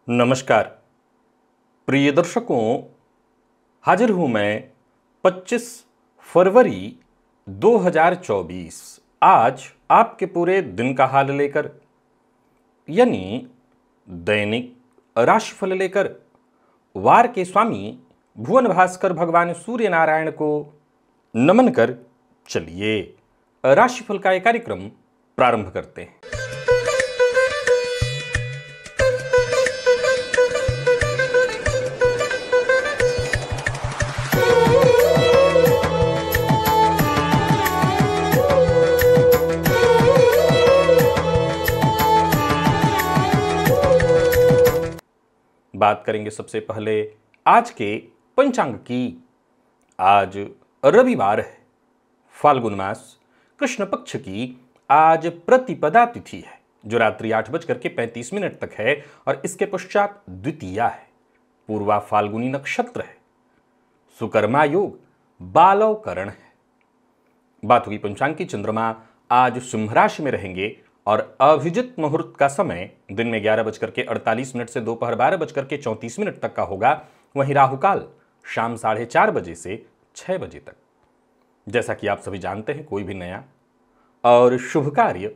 नमस्कार प्रिय दर्शकों, हाजिर हूं मैं 25 फरवरी 2024 आज आपके पूरे दिन का हाल लेकर, यानी दैनिक राशिफल लेकर वार के स्वामी भुवन भास्कर भगवान सूर्य नारायण को नमन कर चलिए राशिफल का यह कार्यक्रम प्रारंभ करते हैं। बात करेंगे सबसे पहले आज के पंचांग की। आज रविवार है, फाल्गुन मास कृष्ण पक्ष की आज प्रतिपदा तिथि है जो रात्रि 8:35 तक है और इसके पश्चात द्वितीया है। पूर्वा फाल्गुनी नक्षत्र है, सुकर्मा योग बालव करण है। बात होगी पंचांग की। चंद्रमा आज सिंह राशि में रहेंगे और अभिजित मुहूर्त का समय दिन में 11:48 से दोपहर 12:34 तक का होगा। वहीं राहुकाल शाम 4:30 बजे से 6 बजे तक। जैसा कि आप सभी जानते हैं, कोई भी नया और शुभ कार्य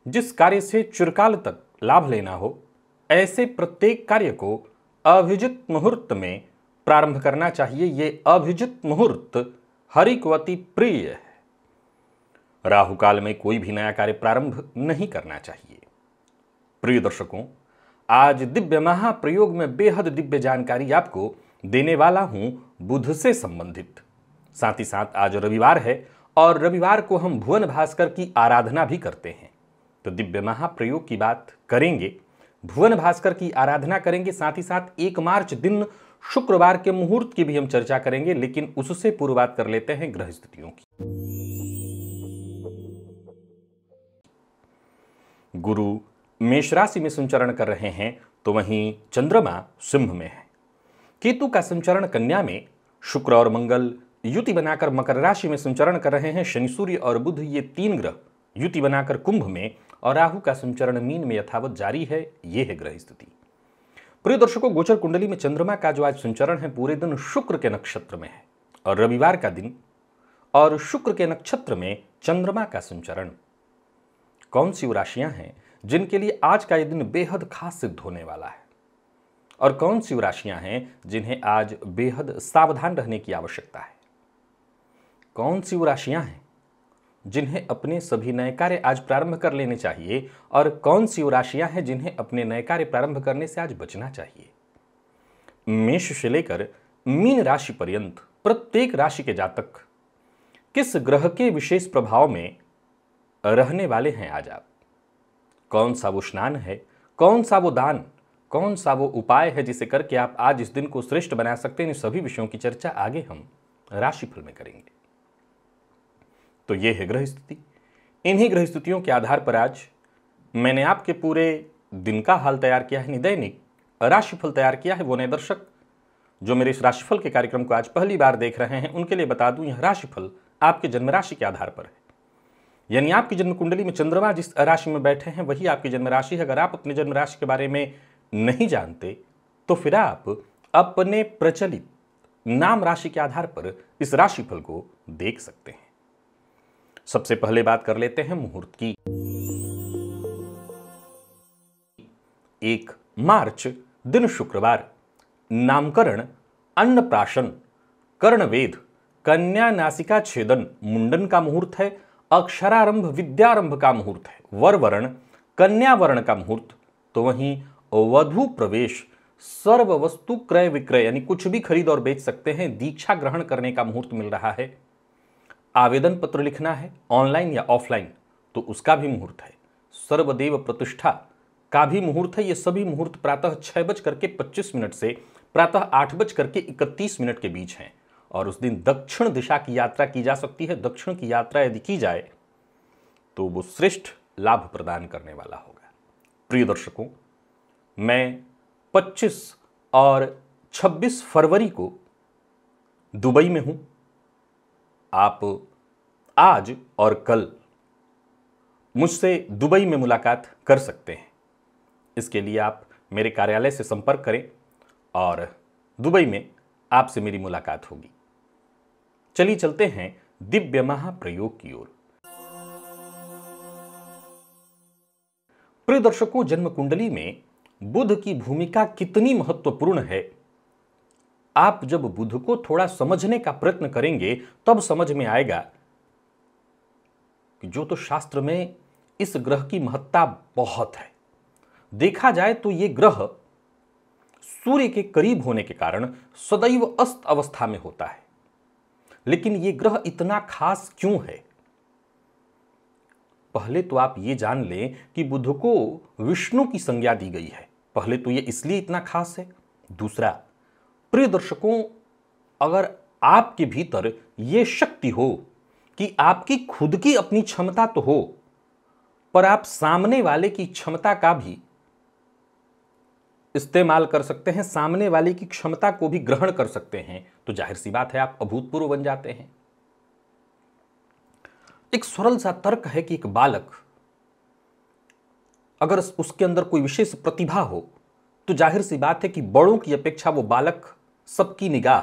जिस कार्य से चिरकाल तक लाभ लेना हो, ऐसे प्रत्येक कार्य को अभिजित मुहूर्त में प्रारंभ करना चाहिए। ये अभिजित मुहूर्त हरि को अति प्रिय है। राहुकाल में कोई भी नया कार्य प्रारंभ नहीं करना चाहिए। प्रिय दर्शकों, आज दिव्य महाप्रयोग में बेहद दिव्य जानकारी आपको देने वाला हूं बुध से संबंधित। साथ ही साथ आज रविवार है और रविवार को हम भुवन भास्कर की आराधना भी करते हैं, तो दिव्य महाप्रयोग की बात करेंगे, भुवन भास्कर की आराधना करेंगे। साथ ही साथ 1 मार्च दिन शुक्रवार के मुहूर्त की भी हम चर्चा करेंगे, लेकिन उससे पूर्व बात कर लेते हैं ग्रह स्थितियों की। गुरु मेष राशि में संचरण कर रहे हैं, तो वहीं चंद्रमा सिंह में है। केतु का संचरण कन्या में, शुक्र और मंगल युति बनाकर मकर राशि में संचरण कर रहे हैं। शनि, सूर्य और बुध ये 3 ग्रह युति बनाकर कुंभ में, और राहु का संचरण मीन में यथावत जारी है। ये है ग्रह स्थिति। प्रिय दर्शकों, गोचर कुंडली में चंद्रमा का जो आज संचरण है पूरे दिन शुक्र के नक्षत्र में है, और रविवार का दिन और शुक्र के नक्षत्र में चंद्रमा का संचरण। कौन सी वो राशियां हैं जिनके लिए आज का यह दिन बेहद खास सिद्ध होने वाला है, और कौन सी वो राशियां हैं जिन्हें आज बेहद सावधान रहने की आवश्यकता है? कौन सी वो राशियां हैं जिन्हें अपने सभी नए कार्य आज प्रारंभ कर लेने चाहिए, और कौन सी वो राशियां हैं जिन्हें अपने नए कार्य प्रारंभ करने से आज बचना चाहिए? मेष से लेकर मीन राशि पर्यंत प्रत्येक राशि के जातक किस ग्रह के विशेष प्रभाव में रहने वाले हैं आज आप? कौन सा वो स्नान है, कौन सा वो दान, कौन सा वो उपाय है जिसे करके आप आज इस दिन को श्रेष्ठ बना सकते हैं? इन सभी विषयों की चर्चा आगे हम राशिफल में करेंगे। तो ये है ग्रह स्थिति। इन्हीं ग्रह स्थितियों के आधार पर आज मैंने आपके पूरे दिन का हाल तैयार किया है, दैनिक राशिफल तैयार किया है। वो नए दर्शक जो मेरे इस राशिफल के कार्यक्रम को आज पहली बार देख रहे हैं, उनके लिए बता दूं, यह राशिफल आपके जन्म राशि के आधार पर है। यानी आपकी जन्म कुंडली में चंद्रमा जिस राशि में बैठे हैं वही आपकी जन्म राशि है। अगर आप अपने जन्म राशि के बारे में नहीं जानते तो फिर आप अपने प्रचलित नाम राशि के आधार पर इस राशिफल को देख सकते हैं। सबसे पहले बात कर लेते हैं मुहूर्त की। 1 मार्च दिन शुक्रवार, नामकरण, अन्नप्राशन, कर्णवेध, कन्या नासिका छेदन, मुंडन का मुहूर्त है। अक्षरारंभ विद्यारंभ का मुहूर्त है। वर वर्ण कन्या वर्ण का मुहूर्त। तो वहीं वधु प्रवेश, सर्व वस्तु क्रय विक्रय यानी कुछ भी खरीद और बेच सकते हैं, दीक्षा ग्रहण करने का मुहूर्त मिल रहा है। आवेदन पत्र लिखना है ऑनलाइन या ऑफलाइन तो उसका भी मुहूर्त है। सर्वदेव प्रतिष्ठा का भी मुहूर्त है। ये सभी मुहूर्त प्रातः 6:25 से प्रातः 8:31 के बीच हैं, और उस दिन दक्षिण दिशा की यात्रा की जा सकती है। दक्षिण की यात्रा यदि की जाए तो वो श्रेष्ठ लाभ प्रदान करने वाला होगा। प्रिय दर्शकों, मैं 25 और 26 फरवरी को दुबई में हूं। आप आज और कल मुझसे दुबई में मुलाकात कर सकते हैं। इसके लिए आप मेरे कार्यालय से संपर्क करें और दुबई में आपसे मेरी मुलाकात होगी। चलिए चलते हैं दिव्य महाप्रयोग की ओर। प्रिय दर्शकों, जन्म कुंडली में बुध की भूमिका कितनी महत्वपूर्ण है, आप जब बुध को थोड़ा समझने का प्रयत्न करेंगे तब समझ में आएगा कि जो तो शास्त्र में इस ग्रह की महत्ता बहुत है। देखा जाए तो यह ग्रह सूर्य के करीब होने के कारण सदैव अस्त अवस्था में होता है। लेकिन यह ग्रह इतना खास क्यों है? पहले तो आप यह जान लें कि बुध को विष्णु की संज्ञा दी गई है। पहले तो यह इसलिए इतना खास है। दूसरा, प्रिय दर्शकों, अगर आपके भीतर यह शक्ति हो कि आपकी खुद की अपनी क्षमता तो हो, पर आप सामने वाले की क्षमता का भी इस्तेमाल कर सकते हैं, सामने वाले की क्षमता को भी ग्रहण कर सकते हैं, तो जाहिर सी बात है आप अभूतपूर्व बन जाते हैं। एक सरल सा तर्क है कि एक बालक अगर उसके अंदर कोई विशेष प्रतिभा हो तो जाहिर सी बात है कि बड़ों की अपेक्षा वो बालक सबकी निगाह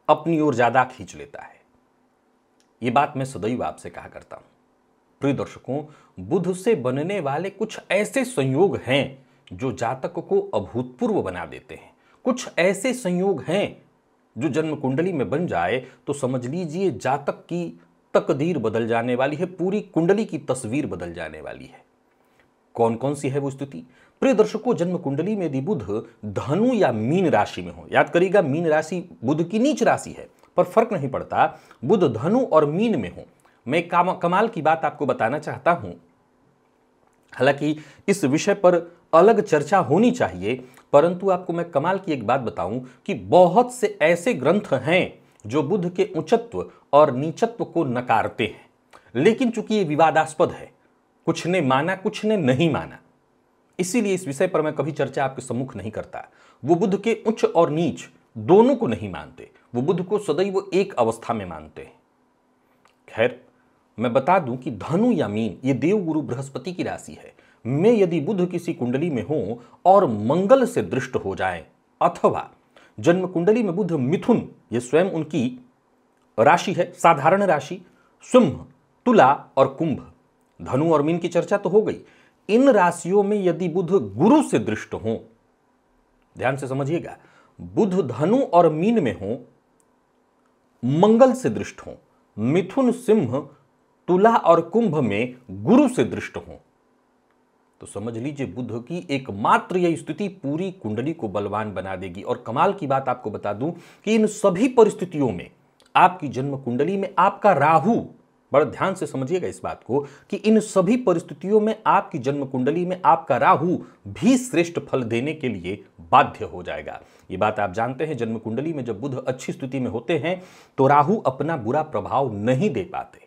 अपनी ओर ज्यादा खींच लेता है। यह बात मैं सदैव आपसे कहा करता हूं। प्रिय दर्शकों, बुध से बनने वाले कुछ ऐसे संयोग हैं जो जातक को अभूतपूर्व बना देते हैं। कुछ ऐसे संयोग हैं जो जन्म कुंडली में बन जाए तो समझ लीजिए जातक की तकदीर बदल जाने वाली है, पूरी कुंडली की तस्वीर बदल जाने वाली है। कौन कौन सी है वो स्थिति? प्रिय दर्शकों, जन्म कुंडली में यदि बुध धनु या मीन राशि में हो, याद करिएगा मीन राशि बुध की नीच राशि है, पर फर्क नहीं पड़ता, बुध धनु और मीन में हो। मैं कमाल की बात आपको बताना चाहता हूं, हालांकि इस विषय पर अलग चर्चा होनी चाहिए, परंतु आपको मैं कमाल की एक बात बताऊं कि बहुत से ऐसे ग्रंथ हैं जो बुध के उच्चत्व और नीचत्व को नकारते हैं, लेकिन चूंकि ये विवादास्पद है, कुछ ने माना कुछ ने नहीं माना, इसीलिए इस विषय पर मैं कभी चर्चा आपके सम्मुख नहीं करता। वो बुध के उच्च और नीच दोनों को नहीं मानते, वो बुध को सदैव एक अवस्था में मानते हैं। खैर, मैं बता दूं कि धनु या मीन ये देवगुरु बृहस्पति की राशि है। में यदि बुध किसी कुंडली में हो और मंगल से दृष्ट हो जाए, अथवा जन्म कुंडली में बुध मिथुन, ये स्वयं उनकी राशि है, साधारण राशि, सिंह, तुला और कुंभ, धनु और मीन की चर्चा तो हो गई। इन राशियों में यदि बुध गुरु से दृष्ट हो, ध्यान से समझिएगा, बुध धनु और मीन में हो, मंगल से दृष्ट हो, मिथुन, सिंह, तुला और कुंभ में गुरु से दृष्ट हो, तो समझ लीजिए बुध की एकमात्र यह स्थिति पूरी कुंडली को बलवान बना देगी। और कमाल की बात आपको बता दूं कि इन सभी परिस्थितियों में आपकी जन्म कुंडली में आपका राहु, बड़ा ध्यान से समझिएगा इस बात को, कि इन सभी परिस्थितियों में आपकी जन्म कुंडली में आपका राहु भी श्रेष्ठ फल देने के लिए बाध्य हो जाएगा। ये बात आप जानते हैं, जन्म कुंडली में जब बुध अच्छी स्थिति में होते हैं तो राहु अपना बुरा प्रभाव नहीं दे पाते।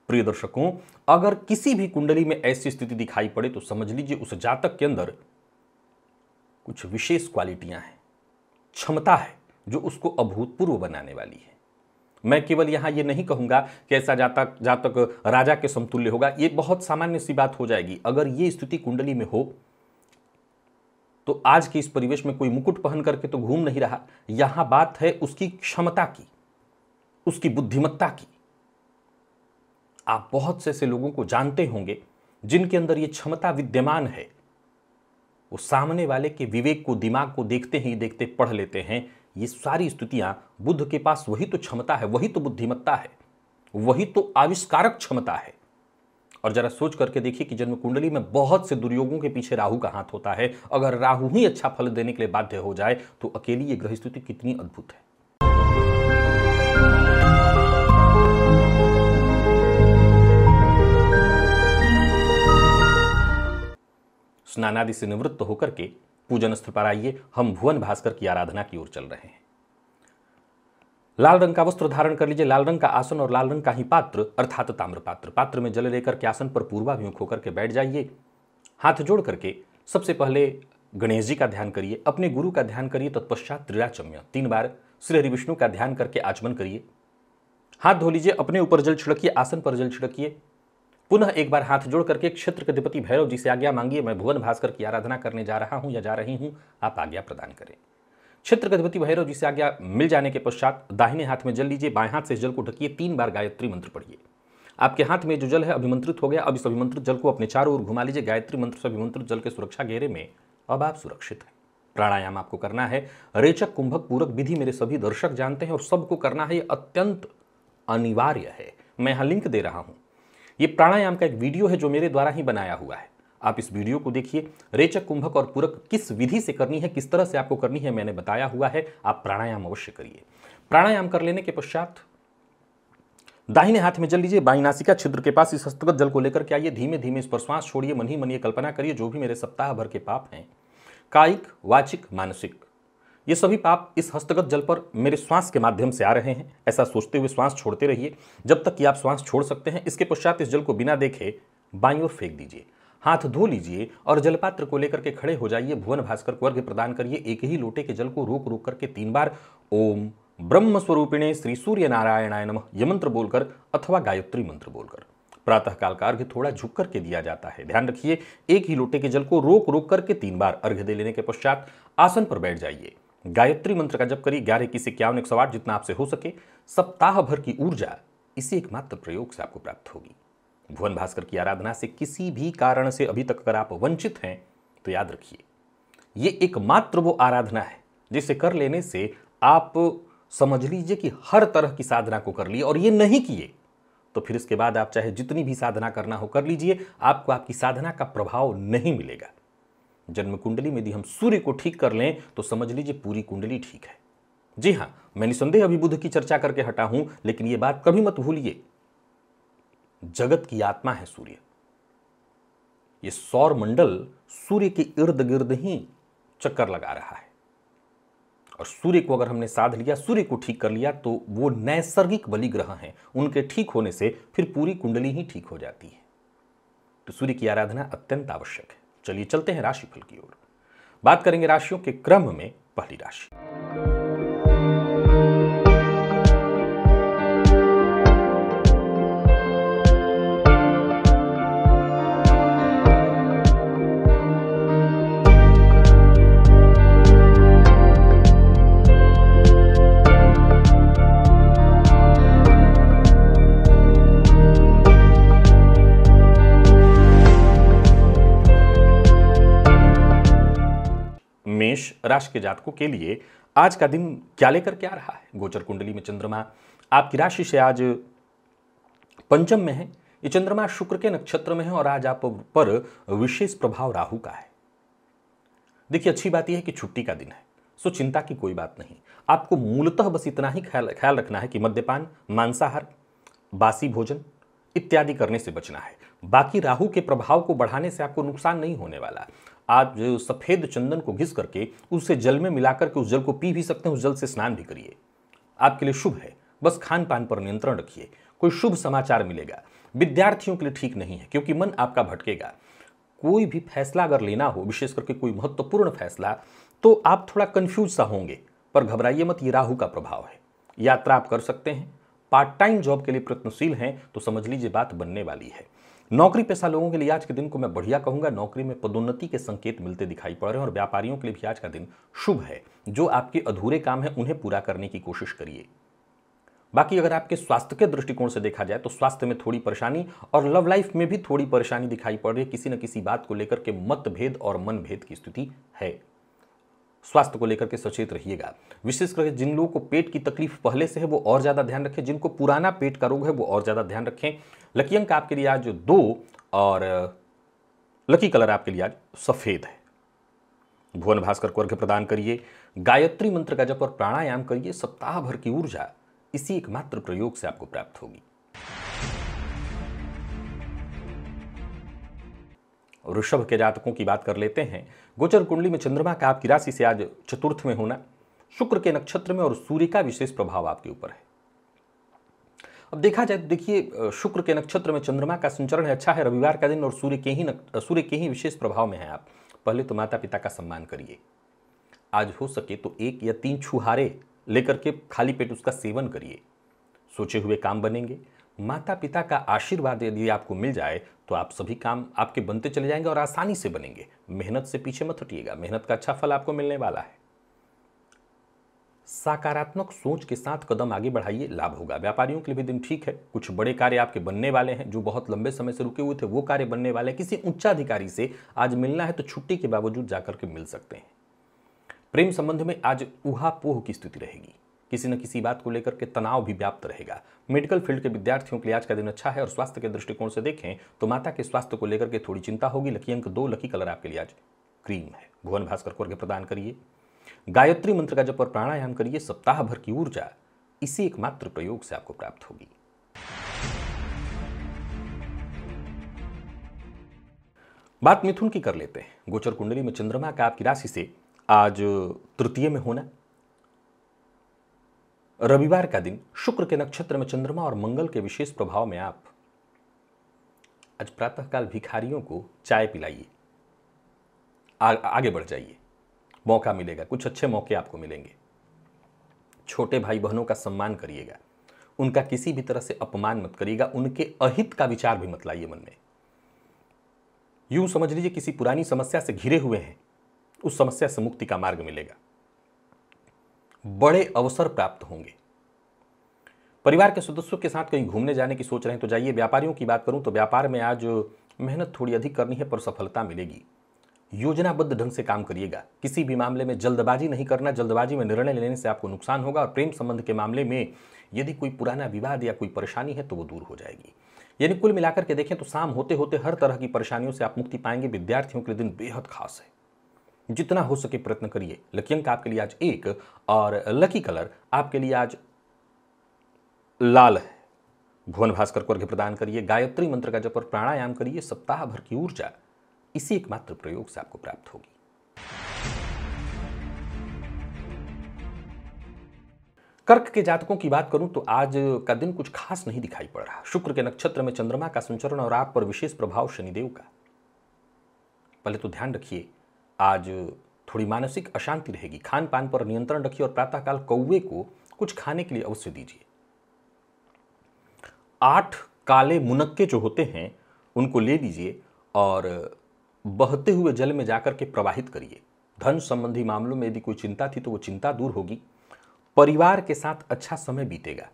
प्रिय दर्शकों, अगर किसी भी कुंडली में ऐसी स्थिति दिखाई पड़े तो समझ लीजिए उस जातक के अंदर कुछ विशेष क्वालिटियां हैं, क्षमता है जो उसको अभूतपूर्व बनाने वाली है। मैं केवल यहां यह नहीं कहूंगा कि ऐसा जातक राजा के समतुल्य होगा, यह बहुत सामान्य सी बात हो जाएगी। अगर यह स्थिति कुंडली में हो तो आज के इस परिवेश में कोई मुकुट पहन करके तो घूम नहीं रहा, यहां बात है उसकी क्षमता की, उसकी बुद्धिमत्ता की। आप बहुत से ऐसे लोगों को जानते होंगे जिनके अंदर यह क्षमता विद्यमान है, वो सामने वाले के विवेक को, दिमाग को देखते ही देखते पढ़ लेते हैं। ये सारी स्थितियां बुध के पास, वही तो क्षमता है, वही तो बुद्धिमत्ता है, वही तो आविष्कारक क्षमता है। और जरा सोच करके देखिए कि जन्म कुंडली में बहुत से दुर्योगों के पीछे राहु का हाथ होता है। अगर राहु ही अच्छा फल देने के लिए बाध्य हो जाए तो अकेली ये ग्रह स्थिति कितनी अद्भुत है। स्नानादि से निवृत्त होकर के पूजन स्थल पर आइए, हम भुवन भास्कर की आराधना की ओर चल रहे हैं। लाल रंग का वस्त्र धारण कर लीजिए, लाल रंग का आसन और लाल रंग का ही पात्र अर्थात ताम्र पात्र, पात्र में जल लेकर के आसन पर पूर्वाभिमुख होकर के बैठ जाइए। हाथ जोड़ करके सबसे पहले गणेश जी का ध्यान करिए, अपने गुरु का ध्यान करिए, तत्पश्चात त्रिराचम्य 3 बार श्री हरि विष्णु का ध्यान करके आचमन करिए। हाथ धो लीजिए, अपने ऊपर जल छिड़किए, आसन पर जल छिड़किए, पुनः एक बार हाथ जोड़ करके क्षेत्र के अधिपति भैरव जी से आज्ञा मांगिए, मैं भुवन भास्कर की आराधना करने जा रहा हूं या जा रही हूं, आप आज्ञा प्रदान करें। क्षेत्र के अधिपति भैरव जी से आज्ञा मिल जाने के पश्चात दाहिने हाथ में जल लीजिए, बाएं हाथ से इस जल को ढकिए, 3 बार गायत्री मंत्र पढ़िए। आपके हाथ में जो जल है अभिमंत्रित हो गया। अब इस अभिमंत्रित जल को अपने चारों ओर घुमा लीजिए। गायत्री मंत्र से अभिमंत्रित जल के सुरक्षा घेरे में अब आप सुरक्षित हैं। प्राणायाम आपको करना है रेचक कुंभक पूरक विधि, मेरे सभी दर्शक जानते हैं और सबको करना है, ये अत्यंत अनिवार्य है। मैं यहां लिंक दे रहा हूं, ये प्राणायाम का एक वीडियो है जो मेरे द्वारा ही बनाया हुआ है, आप इस वीडियो को देखिए। रेचक कुंभक और पूरक किस विधि से करनी है, किस तरह से आपको करनी है, मैंने बताया हुआ है। आप प्राणायाम अवश्य करिए। प्राणायाम कर लेने के पश्चात दाहिने हाथ में जल लीजिए, बाईं नासिका छिद्र के पास इस हस्तगत जल को लेकर के आइए। धीमे धीमे इस पर श्वास छोड़िए, मन ही मन ये कल्पना करिए जो भी मेरे सप्ताह भर के पाप हैं, कायिक वाचिक मानसिक, ये सभी पाप इस हस्तगत जल पर मेरे श्वास के माध्यम से आ रहे हैं। ऐसा सोचते हुए श्वास छोड़ते रहिए जब तक कि आप श्वास छोड़ सकते हैं। इसके पश्चात इस जल को बिना देखे बाईं ओर फेंक दीजिए, हाथ धो लीजिए और जलपात्र को लेकर के खड़े हो जाइए। भुवन भास्कर को अर्घ्य प्रदान करिए। एक ही लोटे के जल को रोक रोक करके 3 बार ओम ब्रह्म स्वरूपिणे श्री सूर्य नारायणाय नमः ये मंत्र बोलकर अथवा गायत्री मंत्र बोलकर प्रातःकाल का अर्घ्य थोड़ा झुक करके दिया जाता है। ध्यान रखिए, एक ही लोटे के जल को रोक रोक करके 3 बार अर्घ्य दे लेने के पश्चात आसन पर बैठ जाइए। गायत्री मंत्र का जप करिए 11 21 51 108 जितना आपसे हो सके। सप्ताह भर की ऊर्जा इसी एकमात्र प्रयोग से आपको प्राप्त होगी। भुवन भास्कर की आराधना से किसी भी कारण से अभी तक अगर आप वंचित हैं तो याद रखिए, ये एकमात्र वो आराधना है जिसे कर लेने से आप समझ लीजिए कि हर तरह की साधना को कर लिए, और ये नहीं किए तो फिर इसके बाद आप चाहे जितनी भी साधना करना हो कर लीजिए, आपको आपकी साधना का प्रभाव नहीं मिलेगा। जन्म कुंडली में यदि हम सूर्य को ठीक कर लें तो समझ लीजिए पूरी कुंडली ठीक है। जी हां, मैं निसंदेह अभी बुध की चर्चा करके हटा हूं, लेकिन यह बात कभी मत भूलिए, जगत की आत्मा है सूर्य। यह सौर मंडल सूर्य के इर्द गिर्द ही चक्कर लगा रहा है, और सूर्य को अगर हमने साध लिया, सूर्य को ठीक कर लिया, तो वो नैसर्गिक बलि ग्रह हैं, उनके ठीक होने से फिर पूरी कुंडली ही ठीक हो जाती है। तो सूर्य की आराधना अत्यंत आवश्यक है। चलिए चलते हैं राशिफल की ओर। बात करेंगे राशियों के क्रम में। पहली राशि मेष राशि के जातकों के लिए आज का दिन क्या लेकर के आ रहा है। गोचर कुंडली में चंद्रमा आपकी राशि से आज पंचम में है। ये चंद्रमा शुक्र के नक्षत्र में है और आज आप पर विशेष प्रभाव राहु का है। देखिए, अच्छी बात यह है कि छुट्टी का दिन है, सो चिंता की कोई बात नहीं। आपको मूलतः बस इतना ही ख्याल रखना है कि मद्यपान, मांसाहार, बासी भोजन इत्यादि करने से बचना है। बाकी राहु के प्रभाव को बढ़ाने से आपको नुकसान नहीं होने वाला। आप जो सफेद चंदन को घिस करके उसे जल में मिलाकर के उस जल को पी भी सकते हैं, उस जल से स्नान भी करिए, आपके लिए शुभ है। बस खान पान पर नियंत्रण रखिए, कोई शुभ समाचार मिलेगा। विद्यार्थियों के लिए ठीक नहीं है क्योंकि मन आपका भटकेगा। कोई भी फैसला अगर लेना हो, विशेष करके कोई महत्वपूर्ण फैसला, तो आप थोड़ा कंफ्यूज सा होंगे, पर घबराइए मत, ये राहु का प्रभाव है। यात्रा आप कर सकते हैं। पार्ट टाइम जॉब के लिए प्रयत्नशील हैं तो समझ लीजिए बात बनने वाली है। नौकरी पेशा लोगों के लिए आज के दिन को मैं बढ़िया कहूंगा। नौकरी में पदोन्नति के संकेत मिलते दिखाई पड़ रहे हैं और व्यापारियों के लिए भी आज का दिन शुभ है। जो आपके अधूरे काम है उन्हें पूरा करने की कोशिश करिए। बाकी अगर आपके स्वास्थ्य के दृष्टिकोण से देखा जाए तो स्वास्थ्य में थोड़ी परेशानी और लव लाइफ में भी थोड़ी परेशानी दिखाई पड़ रही है। किसी न किसी बात को लेकर के मतभेद और मनभेद की स्थिति है। स्वास्थ्य को लेकर के सचेत रहिएगा। विशेष करके जिन लोगों को पेट की तकलीफ पहले से है वो और ज्यादा ध्यान रखें। जिनको पुराना पेट का रोग है वो और ज्यादा ध्यान रखें। लकी अंक आपके लिए आज 2 और लकी कलर आपके लिए आज सफेद है। भुवन भास्कर को अर्घ्य प्रदान करिए, गायत्री मंत्र का जप और प्राणायाम करिए। सप्ताह भर की ऊर्जा इसी एकमात्र प्रयोग से आपको प्राप्त होगी। वृषभ के जातकों की बात कर लेते हैं। गोचर कुंडली में चंद्रमा का आपकी राशि से आज चतुर्थ में होना, शुक्र के नक्षत्र में और सूर्य का विशेष प्रभाव आपके ऊपर है। अब देखा जाए तो देखिए, शुक्र के नक्षत्र में चंद्रमा का संचरण अच्छा है, रविवार का दिन, और सूर्य के ही विशेष प्रभाव में है आप। पहले तो माता पिता का सम्मान करिए। आज हो सके तो 1 या 3 छुहारे लेकर के खाली पेट उसका सेवन करिए। सोचे हुए काम बनेंगे। माता पिता का आशीर्वाद यदि आपको मिल जाए तो आप सभी काम आपके बनते चले जाएंगे और आसानी से बनेंगे। मेहनत से पीछे मत हटिएगा, मेहनत का अच्छा फल आपको मिलने वाला है। सकारात्मक सोच के साथ कदम आगे बढ़ाइए, लाभ होगा। व्यापारियों के लिए भी दिन ठीक है। कुछ बड़े कार्य आपके बनने वाले हैं, जो बहुत लंबे समय से रुके हुए थे वो कार्य बनने वाले हैं। किसी उच्चाधिकारी से आज मिलना है तो छुट्टी के बावजूद जाकर के मिल सकते हैं। प्रेम संबंध में आज ऊहापोह की स्थिति रहेगी। किसी न किसी बात को लेकर के तनाव भी व्याप्त रहेगा। मेडिकल फील्ड के विद्यार्थियों के लिए आज का दिन अच्छा है और स्वास्थ्य के दृष्टिकोण से देखें तो माता के स्वास्थ्य को लेकर के थोड़ी चिंता होगी। लकी अंक 2, लकी कलर आपके लिए आज क्रीम है। भुवन भास्कर को अर्घ्य प्रदान करिए। गायत्री मंत्र का जप और प्राणायाम करिए। सप्ताह भर की ऊर्जा इसी एकमात्र प्रयोग से आपको प्राप्त होगी। बात मिथुन की कर लेते हैं। गोचर कुंडली में चंद्रमा का आपकी राशि से आज तृतीय में होना, रविवार का दिन, शुक्र के नक्षत्र में चंद्रमा और मंगल के विशेष प्रभाव में आप आज प्रातःकाल भिखारियों को चाय पिलाइए, आगे बढ़ जाइए, मौका मिलेगा। कुछ अच्छे मौके आपको मिलेंगे। छोटे भाई बहनों का सम्मान करिएगा, उनका किसी भी तरह से अपमान मत करिएगा, उनके अहित का विचार भी मत लाइए मन में। यूं समझ लीजिए किसी पुरानी समस्या से घिरे हुए हैं, उस समस्या से मुक्ति का मार्ग मिलेगा। बड़े अवसर प्राप्त होंगे। परिवार के सदस्यों के साथ कहीं घूमने जाने की सोच रहे हैं तो जाइए। व्यापारियों की बात करूं तो व्यापार में आज मेहनत थोड़ी अधिक करनी है पर सफलता मिलेगी। योजनाबद्ध ढंग से काम करिएगा। किसी भी मामले में जल्दबाजी नहीं करना, जल्दबाजी में निर्णय लेने से आपको नुकसान होगा। और प्रेम संबंध के मामले में यदि कोई पुराना विवाद या कोई परेशानी है तो वो दूर हो जाएगी। यानी कुल मिलाकर के देखें तो शाम होते होते हर तरह की परेशानियों से आप मुक्ति पाएंगे। विद्यार्थियों के लिए दिन बेहद खास है, जितना हो सके प्रयत्न करिए। लकी अंक आपके लिए आज 1 और लकी कलर आपके लिए आज लाल है। भुवन भास्कर को अर्घ्य प्रदान करिए। गायत्री मंत्र का जप और प्राणायाम करिए। सप्ताह भर की ऊर्जा इसी एकमात्र प्रयोग से आपको प्राप्त होगी। कर्क के जातकों की बात करूं तो आज का दिन कुछ खास नहीं दिखाई पड़ रहा। शुक्र के नक्षत्र में चंद्रमा का संचरण और आप पर विशेष प्रभाव शनिदेव का। पहले तो ध्यान रखिए, आज थोड़ी मानसिक अशांति रहेगी। खान पान पर नियंत्रण रखिए और प्रातःकाल कौवे को कुछ खाने के लिए अवश्य दीजिए। 8 काले मुनक्के जो होते हैं उनको ले लीजिए और बहते हुए जल में जाकर के प्रवाहित करिए। धन संबंधी मामलों में यदि कोई चिंता थी तो वो चिंता दूर होगी। परिवार के साथ अच्छा समय बीतेगा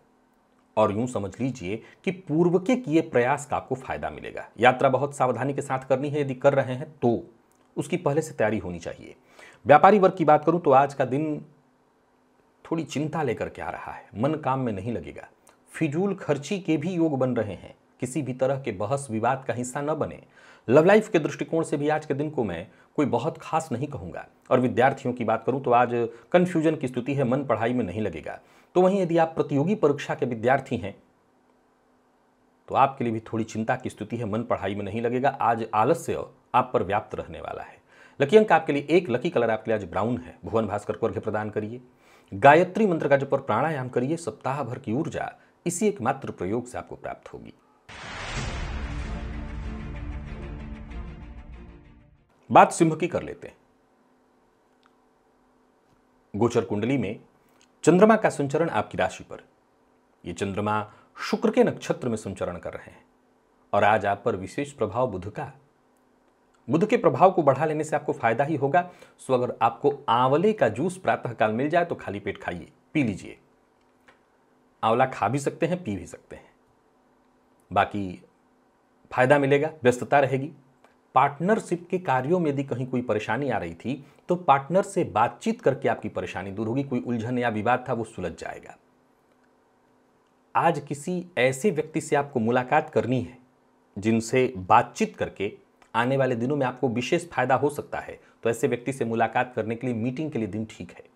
और यूं समझ लीजिए कि पूर्व के किए प्रयास का आपको फायदा मिलेगा। यात्रा बहुत सावधानी के साथ करनी है, यदि कर रहे हैं तो उसकी पहले से तैयारी होनी चाहिए। व्यापारी वर्ग की बात करूं तो आज का दिन थोड़ी चिंता लेकर के आ रहा है। मन काम में नहीं लगेगा। फिजूल खर्ची के भी योग बन रहे हैं। किसी भी तरह के बहस विवाद का हिस्सा न बने। लव लाइफ के दृष्टिकोण से भी आज के दिन को मैं कोई बहुत खास नहीं कहूंगा। और विद्यार्थियों की बात करूं तो आज कंफ्यूजन की स्थिति है, मन पढ़ाई में नहीं लगेगा। तो वहीं यदि आप प्रतियोगी परीक्षा के विद्यार्थी हैं तो आपके लिए भी थोड़ी चिंता की स्थिति है, मन पढ़ाई में नहीं लगेगा। आज आलस्य आप पर व्याप्त रहने वाला है। लकी अंक आपके लिए 1, लकी कलर आपके लिए आज ब्राउन है। भुवन भास्कर को अर्घ्य प्रदान करिए। गायत्री मंत्र का जप और प्राणायाम करिए। सप्ताह भर की ऊर्जा इसी एकमात्र प्रयोग से आपको प्राप्त होगी। बात सिंह की कर लेते हैं। गोचर कुंडली में चंद्रमा का संचरण आपकी राशि पर। यह चंद्रमा शुक्र के नक्षत्र में संचरण कर रहे हैं और आज आप पर विशेष प्रभाव बुध का। बुध के प्रभाव को बढ़ा लेने से आपको फायदा ही होगा। सो अगर आपको आंवले का जूस प्रातःकाल मिल जाए तो खाली पेट खाइए, पी लीजिए। आंवला खा भी सकते हैं, पी भी सकते हैं, बाकी फायदा मिलेगा। व्यस्तता रहेगी। पार्टनरशिप के कार्यों में यदि कहीं कोई परेशानी आ रही थी तो पार्टनर से बातचीत करके आपकी परेशानी दूर होगी। कोई उलझन या विवाद था वो सुलझ जाएगा। आज किसी ऐसे व्यक्ति से आपको मुलाकात करनी है जिनसे बातचीत करके आने वाले दिनों में आपको विशेष फायदा हो सकता है। तो ऐसे व्यक्ति से मुलाकात करने के लिए, मीटिंग के लिए दिन ठीक है।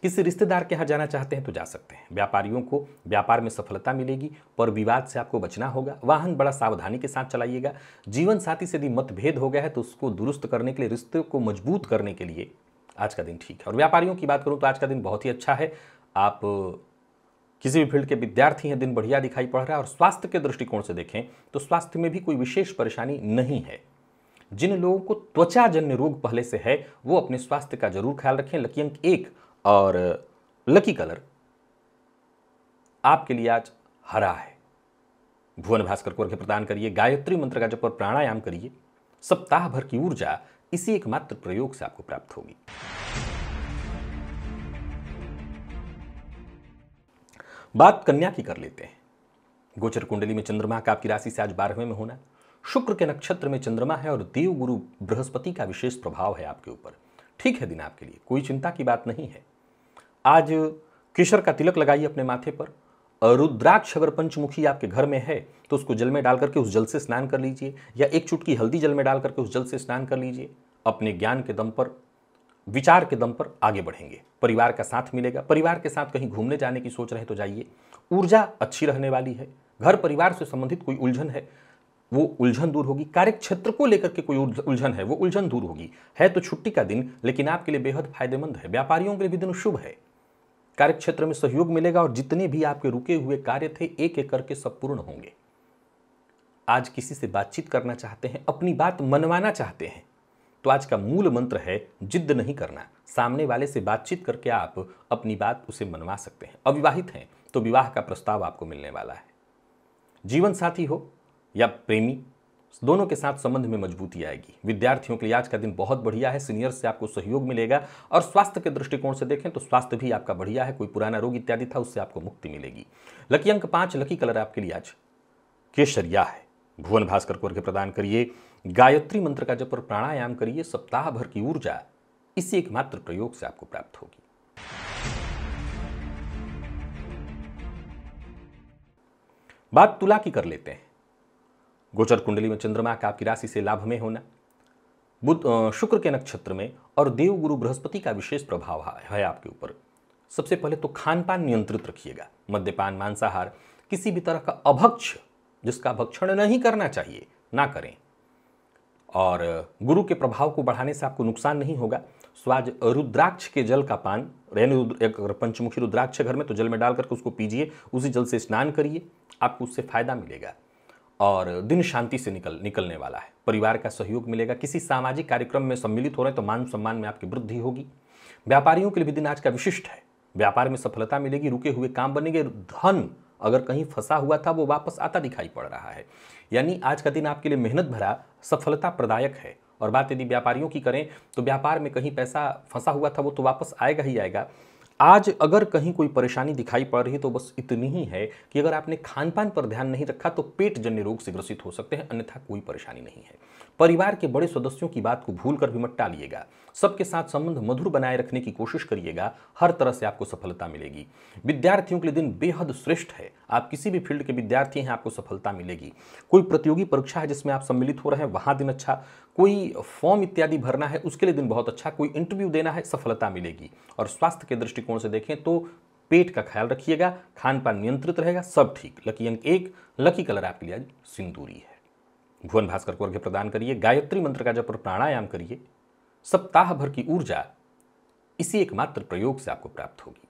किसी रिश्तेदार के यहाँ जाना चाहते हैं तो जा सकते हैं। व्यापारियों को व्यापार में सफलता मिलेगी पर विवाद से आपको बचना होगा। वाहन बड़ा सावधानी के साथ चलाइएगा। जीवन साथी से यदि मतभेद हो गया है तो उसको दुरुस्त करने के लिए, रिश्ते को मजबूत करने के लिए आज का दिन ठीक है। और व्यापारियों की बात करूं तो आज का दिन बहुत ही अच्छा है। आप किसी भी फील्ड के विद्यार्थी हैं, दिन बढ़िया दिखाई पड़ रहा है। और स्वास्थ्य के दृष्टिकोण से देखें तो स्वास्थ्य में भी कोई विशेष परेशानी नहीं है। जिन लोगों को त्वचाजन्य रोग पहले से है वो अपने स्वास्थ्य का जरूर ख्याल रखें। लकी अंक 1 और लकी कलर आपके लिए आज हरा है। भुवन भास्कर को अर्घ्य प्रदान करिए, गायत्री मंत्र का जप और प्राणायाम करिए। सप्ताह भर की ऊर्जा इसी एकमात्र प्रयोग से आपको प्राप्त होगी। बात कन्या की कर लेते हैं। गोचर कुंडली में चंद्रमा का आपकी राशि से आज 12वें में होना, शुक्र के नक्षत्र में चंद्रमा है और देव गुरु बृहस्पति का विशेष प्रभाव है आपके ऊपर। ठीक है दिन आपके लिए, कोई चिंता की बात नहीं है। आज केसर का तिलक लगाइए अपने माथे पर। रुद्राक्ष अगर पंचमुखी आपके घर में है तो उसको जल में डाल करके उस जल से स्नान कर लीजिए, या एक चुटकी हल्दी जल में डाल करके उस जल से स्नान कर लीजिए। अपने ज्ञान के दम पर, विचार के दम पर आगे बढ़ेंगे। परिवार का साथ मिलेगा। परिवार के साथ कहीं घूमने जाने की सोच रहे तो जाइए। ऊर्जा अच्छी रहने वाली है। घर परिवार से संबंधित कोई उलझन है वो उलझन दूर होगी। कार्य क्षेत्र को लेकर के कोई उलझन है वो उलझन दूर होगी। है तो छुट्टी का दिन, लेकिन आपके लिए बेहद फायदेमंद है। व्यापारियों के लिए भी दिन शुभ है। कार्य क्षेत्र में सहयोग मिलेगा और जितने भी आपके रुके हुए कार्य थे एक एक करके सब पूर्ण होंगे। आज किसी से बातचीत करना चाहते हैं, अपनी बात मनवाना चाहते हैं, तो आज का मूल मंत्र है जिद्द नहीं करना। सामने वाले से बातचीत करके आप अपनी बात उसे मनवा सकते हैं। अविवाहित हैं तो विवाह का प्रस्ताव आपको मिलने वाला है। जीवन साथी हो या प्रेमी, दोनों के साथ संबंध में मजबूती आएगी। विद्यार्थियों के लिए आज का दिन बहुत बढ़िया है। सीनियर से आपको सहयोग मिलेगा और स्वास्थ्य के दृष्टिकोण से देखें तो स्वास्थ्य भी आपका बढ़िया है। कोई पुराना रोग इत्यादि था उससे आपको मुक्ति मिलेगी। लकी अंक 5, लकी कलर आपके लिए आज केसरिया है। भुवन भास्कर को अर्घ्य प्रदान करिए, गायत्री मंत्र का जप और प्राणायाम करिए। सप्ताह भर की ऊर्जा इसी एकमात्र प्रयोग से आपको प्राप्त होगी। बात तुला की कर लेते हैं। गोचर कुंडली में चंद्रमा का आपकी राशि से लाभ में होना, बुध शुक्र के नक्षत्र में और देव गुरु बृहस्पति का विशेष प्रभाव है आपके ऊपर। सबसे पहले तो खान पान नियंत्रित रखिएगा। मद्यपान, मांसाहार, किसी भी तरह का अभक्ष जिसका भक्षण नहीं करना चाहिए ना करें। और गुरु के प्रभाव को बढ़ाने से आपको नुकसान नहीं होगा। सो आज रुद्राक्ष के जल का पान, अगर पंचमुखी रुद्राक्ष घर में तो जल में डाल करके उसको पीजिए, उसी जल से स्नान करिए, आपको उससे फायदा मिलेगा और दिन शांति से निकलने वाला है। परिवार का सहयोग मिलेगा। किसी सामाजिक कार्यक्रम में सम्मिलित हो रहे हैं तो मान सम्मान में आपकी वृद्धि होगी। व्यापारियों के लिए भी दिन आज का विशिष्ट है। व्यापार में सफलता मिलेगी। रुके हुए काम बनेंगे। धन अगर कहीं फंसा हुआ था वो वापस आता दिखाई पड़ रहा है। यानी आज का दिन आपके लिए मेहनत भरा, सफलता प्रदायक है। और बात यदि व्यापारियों की करें तो व्यापार में कहीं पैसा फंसा हुआ था वो तो वापस आएगा ही आएगा। आज अगर कहीं कोई परेशानी दिखाई पड़ रही है तो बस इतनी ही है कि अगर आपने खान पान पर ध्यान नहीं रखा तो पेट जन्य रोग से ग्रसित हो सकते हैं, अन्यथा कोई परेशानी नहीं है। परिवार के बड़े सदस्यों की बात को भूलकर भी मत टालिएगा। सबके साथ संबंध मधुर बनाए रखने की कोशिश करिएगा। हर तरह से आपको सफलता मिलेगी। विद्यार्थियों के लिए दिन बेहद श्रेष्ठ है। आप किसी भी फील्ड के विद्यार्थी हैं, आपको सफलता मिलेगी। कोई प्रतियोगी परीक्षा है जिसमें आप सम्मिलित हो रहे हैं, वहां दिन अच्छा। कोई फॉर्म इत्यादि भरना है उसके लिए दिन बहुत अच्छा। कोई इंटरव्यू देना है, सफलता मिलेगी। और स्वास्थ्य के दृष्टिकोण से देखें तो पेट का ख्याल रखिएगा, खान पान नियंत्रित रहेगा, सब ठीक। लकी अंक 1, लकी कलर आपके लिए आज सिंदूरी है। भुवन भास्कर को अर्घ्य प्रदान करिए, गायत्री मंत्र का जप और प्राणायाम करिए। सप्ताह भर की ऊर्जा इसी एकमात्र प्रयोग से आपको प्राप्त होगी।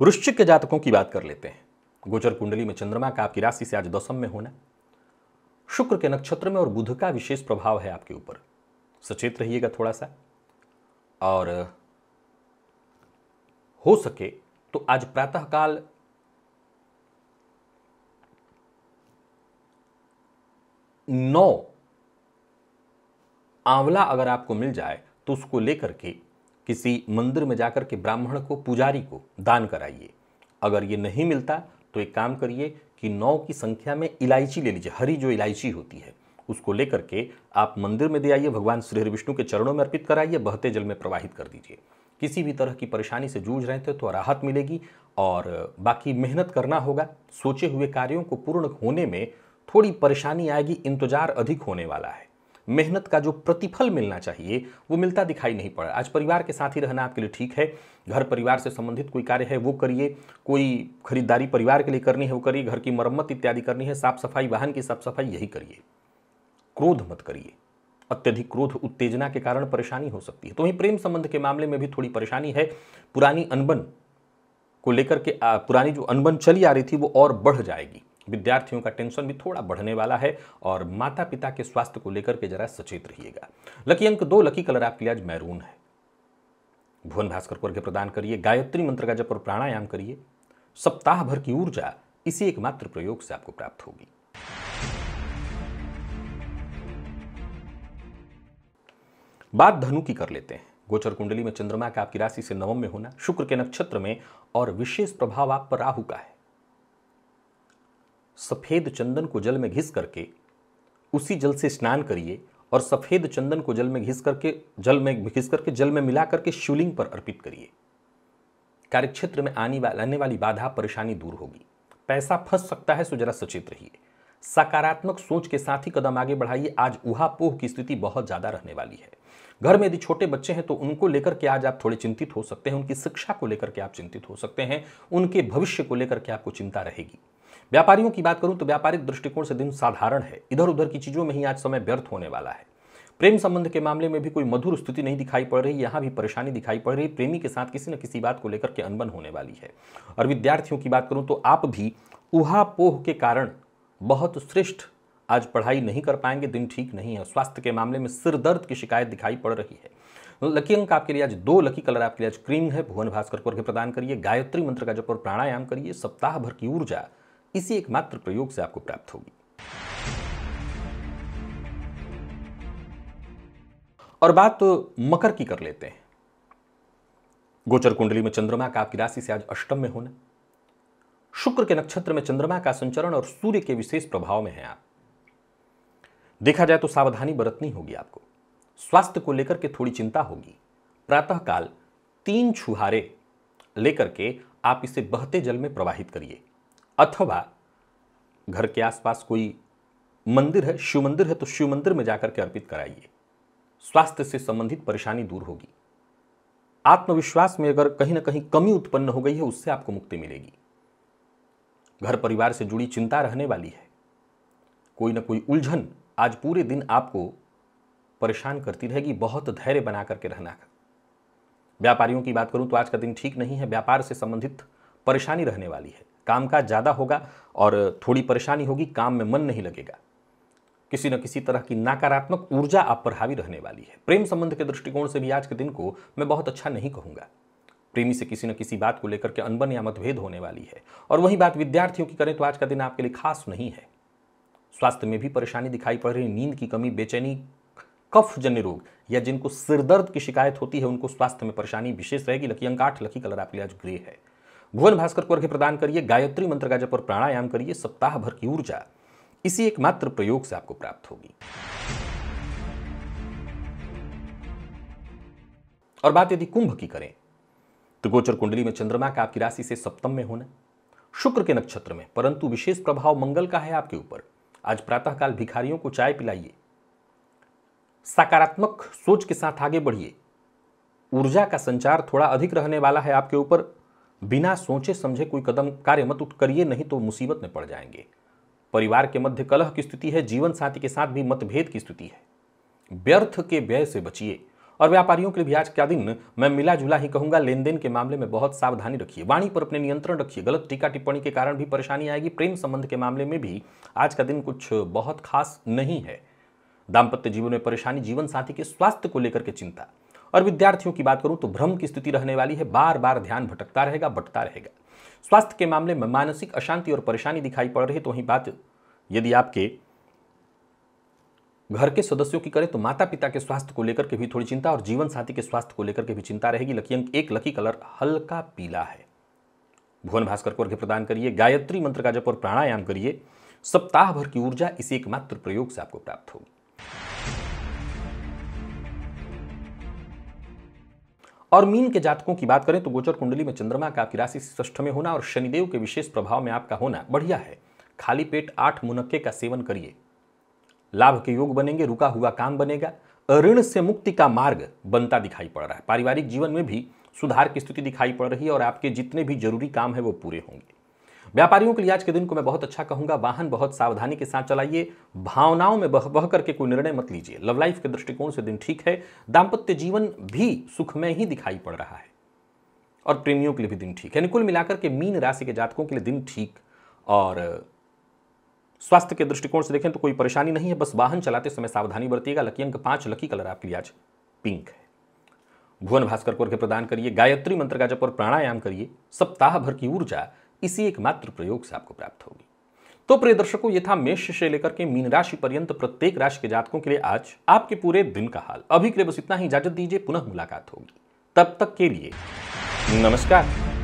वृश्चिक के जातकों की बात कर लेते हैं। गोचर कुंडली में चंद्रमा का आपकी राशि से आज 10वें में होना, शुक्र के नक्षत्र में और बुध का विशेष प्रभाव है आपके ऊपर। सचेत रहिएगा थोड़ा सा। और हो सके तो आज प्रातःकाल नौ आंवला अगर आपको मिल जाए तो उसको लेकर के किसी मंदिर में जाकर के ब्राह्मण को, पुजारी को दान कराइए। अगर ये नहीं मिलता तो एक काम करिए कि 9 की संख्या में इलायची ले लीजिए। हरी जो इलायची होती है उसको लेकर के आप मंदिर में दे आइए, भगवान श्री हरि विष्णु के चरणों में अर्पित कराइए, बहते जल में प्रवाहित कर दीजिए। किसी भी तरह की परेशानी से जूझ रहे थे तो राहत मिलेगी। और बाकी मेहनत करना होगा। सोचे हुए कार्यों को पूर्ण होने में थोड़ी परेशानी आएगी, इंतजार अधिक होने वाला है। मेहनत का जो प्रतिफल मिलना चाहिए वो मिलता दिखाई नहीं पड़ा। आज परिवार के साथ ही रहना आपके लिए ठीक है। घर परिवार से संबंधित कोई कार्य है वो करिए। कोई खरीदारी परिवार के लिए करनी है वो करिए। घर की मरम्मत इत्यादि करनी है, साफ सफाई, वाहन की साफ सफाई, यही करिए। क्रोध मत करिए। अत्यधिक क्रोध उत्तेजना के कारण परेशानी हो सकती है। तो वहीं प्रेम संबंध के मामले में भी थोड़ी परेशानी है। पुरानी अनबन को लेकर के पुरानी जो अनबन चली आ रही थी वो और बढ़ जाएगी। विद्यार्थियों का टेंशन भी थोड़ा बढ़ने वाला है। और माता पिता के स्वास्थ्य को लेकर के जरा सचेत रहिएगा। लकी अंक 2, लकी कलर आपके लिए आज मैरून है। भुवन भास्कर को अर्घ्य प्रदान करिए, गायत्री मंत्र का जप और प्राणायाम करिए। सप्ताह भर की ऊर्जा इसी एकमात्र प्रयोग से आपको प्राप्त होगी। बात धनु की कर लेते हैं। गोचर कुंडली में चंद्रमा का आपकी राशि से नवम में होना, शुक्र के नक्षत्र में, और विशेष प्रभाव आप पर राहु का है। सफेद चंदन को जल में घिस करके उसी जल से स्नान करिए और सफेद चंदन को जल में घिस करके जल में मिला करके शिवलिंग पर अर्पित करिए। कार्यक्षेत्र में आने वाली बाधा परेशानी दूर होगी। पैसा फंस सकता है, सो जरा सचेत रहिए। सकारात्मक सोच के साथ ही कदम आगे बढ़ाइए। आज ऊहापोह की स्थिति बहुत ज्यादा रहने वाली है। घर में यदि छोटे बच्चे हैं तो उनको लेकर के आज आप थोड़े चिंतित हो सकते हैं। उनकी शिक्षा को लेकर के आप चिंतित हो सकते हैं। उनके भविष्य को लेकर के आपको चिंता रहेगी। व्यापारियों की बात करूं तो व्यापारिक दृष्टिकोण से दिन साधारण है। इधर उधर की चीजों में ही आज समय व्यर्थ होने वाला है। प्रेम संबंध के मामले में भी कोई मधुर स्थिति नहीं दिखाई पड़ रही। यहां भी परेशानी दिखाई पड़ रही। प्रेमी के साथ किसी न किसी बात को लेकर के अनबन होने वाली है। और विद्यार्थियों की बात करूं तो आप भी ऊहापोह के कारण बहुत श्रेष्ठ आज पढ़ाई नहीं कर पाएंगे। दिन ठीक नहीं है। स्वास्थ्य के मामले में सिर दर्द की शिकायत दिखाई पड़ रही है। लकी अंक आपके लिए आज 2, लकी कलर आपके लिए आज क्रीम है। भुवन भास्कर को अर्घ्य प्रदान करिए, गायत्री मंत्र का जप और प्राणायाम करिए। सप्ताह भर की ऊर्जा इसी एकमात्र प्रयोग से आपको प्राप्त होगी। और बात मकर की कर लेते हैं। गोचर कुंडली में चंद्रमा का आपकी राशि से आज अष्टम में होना, शुक्र के नक्षत्र में चंद्रमा का संचरण और सूर्य के विशेष प्रभाव में है आप। देखा जाए तो सावधानी बरतनी होगी आपको। स्वास्थ्य को लेकर के थोड़ी चिंता होगी। प्रातःकाल 3 छुहारे लेकर के आप इसे बहते जल में प्रवाहित करिए, अथवा घर के आसपास कोई मंदिर है, शिव मंदिर है तो शिव मंदिर में जाकर के अर्पित कराइए। स्वास्थ्य से संबंधित परेशानी दूर होगी। आत्मविश्वास में अगर कहीं ना कहीं कमी उत्पन्न हो गई है, उससे आपको मुक्ति मिलेगी। घर परिवार से जुड़ी चिंता रहने वाली है। कोई ना कोई उलझन आज पूरे दिन आपको परेशान करती रहेगी। बहुत धैर्य बना करके रहना है। व्यापारियों की बात करूं तो आज का दिन ठीक नहीं है। व्यापार से संबंधित परेशानी रहने वाली है। कामकाज ज्यादा होगा और थोड़ी परेशानी होगी। काम में मन नहीं लगेगा। किसी न किसी तरह की नकारात्मक ऊर्जा आप पर हावी रहने वाली है। प्रेम संबंध के दृष्टिकोण से भी आज के दिन को मैं बहुत अच्छा नहीं कहूंगा। प्रेमी से किसी न किसी बात को लेकर के अनबन या मतभेद होने वाली है। और वही बात विद्यार्थियों की करें तो आज का दिन आपके लिए खास नहीं है। स्वास्थ्य में भी परेशानी दिखाई पड़ रही। नींद की कमी, बेचैनी, कफ जन्य रोग या जिनको सिरदर्द की शिकायत होती है उनको स्वास्थ्य में परेशानी विशेष रहेगी। लकी अंक 8, लकी कलर आपके लिए आज ग्रे है। भुवन भास्कर को अर्घ्य प्रदान करिए, गायत्री मंत्र का जप और प्राणायाम करिए। सप्ताह भर की ऊर्जा इसी एकमात्र प्रयोग से आपको प्राप्त होगी। और बात यदि कुंभ की करें तो गोचर कुंडली में चंद्रमा का आपकी राशि से सप्तम में होना, शुक्र के नक्षत्र में, परंतु विशेष प्रभाव मंगल का है आपके ऊपर। आज प्रातःकाल भिखारियों को चाय पिलाइए। सकारात्मक सोच के साथ आगे बढ़िए। ऊर्जा का संचार थोड़ा अधिक रहने वाला है आपके ऊपर। बिना सोचे समझे कोई कदम कार्य मत करिए, नहीं तो मुसीबत में पड़ जाएंगे। परिवार के मध्य कलह की स्थिति है। जीवन साथी के साथ भी मतभेद की स्थिति है। व्यर्थ के व्यय से बचिए। और व्यापारियों के लिए भी आज का दिन मैं मिला जुला ही कहूंगा। लेन देन के मामले में बहुत सावधानी रखिए। वाणी पर अपने नियंत्रण रखिए। गलत टीका टिप्पणी के कारण भी परेशानी आएगी। प्रेम संबंध के मामले में भी आज का दिन कुछ बहुत खास नहीं है। दाम्पत्य जीवन में परेशानी, जीवन साथी के स्वास्थ्य को लेकर के चिंता। और विद्यार्थियों की बात करूं तो भ्रम की स्थिति रहने वाली है। बार बार ध्यान भटकता रहेगा, बटता रहेगा। स्वास्थ्य के मामले में मानसिक अशांति और परेशानी दिखाई पड़ रही है। तो वही बात यदि आपके घर के सदस्यों की करें तो माता पिता के स्वास्थ्य को लेकर के भी थोड़ी चिंता और जीवन साथी के स्वास्थ्य को लेकर के भी चिंता रहेगी। लकी अंक 1, लकी कलर हल्का पीला है। भुवन भास्कर को अर्घ्य प्रदान करिए, गायत्री मंत्र का जप और प्राणायाम करिए। सप्ताह भर की ऊर्जा इसी एकमात्र प्रयोग से आपको प्राप्त होगी। और मीन के जातकों की बात करें तो गोचर कुंडली में चंद्रमा का आपकी राशि से षष्ठ में होना और शनिदेव के विशेष प्रभाव में आपका होना बढ़िया है। खाली पेट 8 मुनक्के का सेवन करिए। लाभ के योग बनेंगे। रुका हुआ काम बनेगा। ऋण से मुक्ति का मार्ग बनता दिखाई पड़ रहा है। पारिवारिक जीवन में भी सुधार की स्थिति दिखाई पड़ रही है और आपके जितने भी जरूरी काम है वो पूरे होंगे। व्यापारियों के लिए आज के दिन को मैं बहुत अच्छा कहूंगा। वाहन बहुत सावधानी के साथ चलाइए। भावनाओं में बह करके कोई निर्णय मत लीजिए। लव लाइफ के दृष्टिकोण से दिन ठीक है। दाम्पत्य जीवन भी सुखमय ही दिखाई पड़ रहा है और प्रेमियों के लिए भी दिन ठीक है। कुल मिलाकर के मीन राशि के जातकों के लिए दिन ठीक। और स्वास्थ्य के दृष्टिकोण से देखें तो कोई परेशानी नहीं है। बस वाहन चलाते समय सावधानी बरतिएगा। लकी अंक 5, लकी कलर आपके लिए आज पिंक है। भुवन भास्कर को अर्घ्य प्रदान करिए, गायत्री मंत्र का जप और प्राणायाम करिए। सप्ताह भर की ऊर्जा इसी एकमात्र प्रयोग से आपको प्राप्त होगी। तो प्रिय दर्शकों, ये था मेष से लेकर के मीन राशि पर्यंत प्रत्येक राशि के जातकों के लिए आज आपके पूरे दिन का हाल। अभी के लिए बस इतना ही, इजाजत दीजिए, पुनः मुलाकात होगी। तब तक के लिए नमस्कार।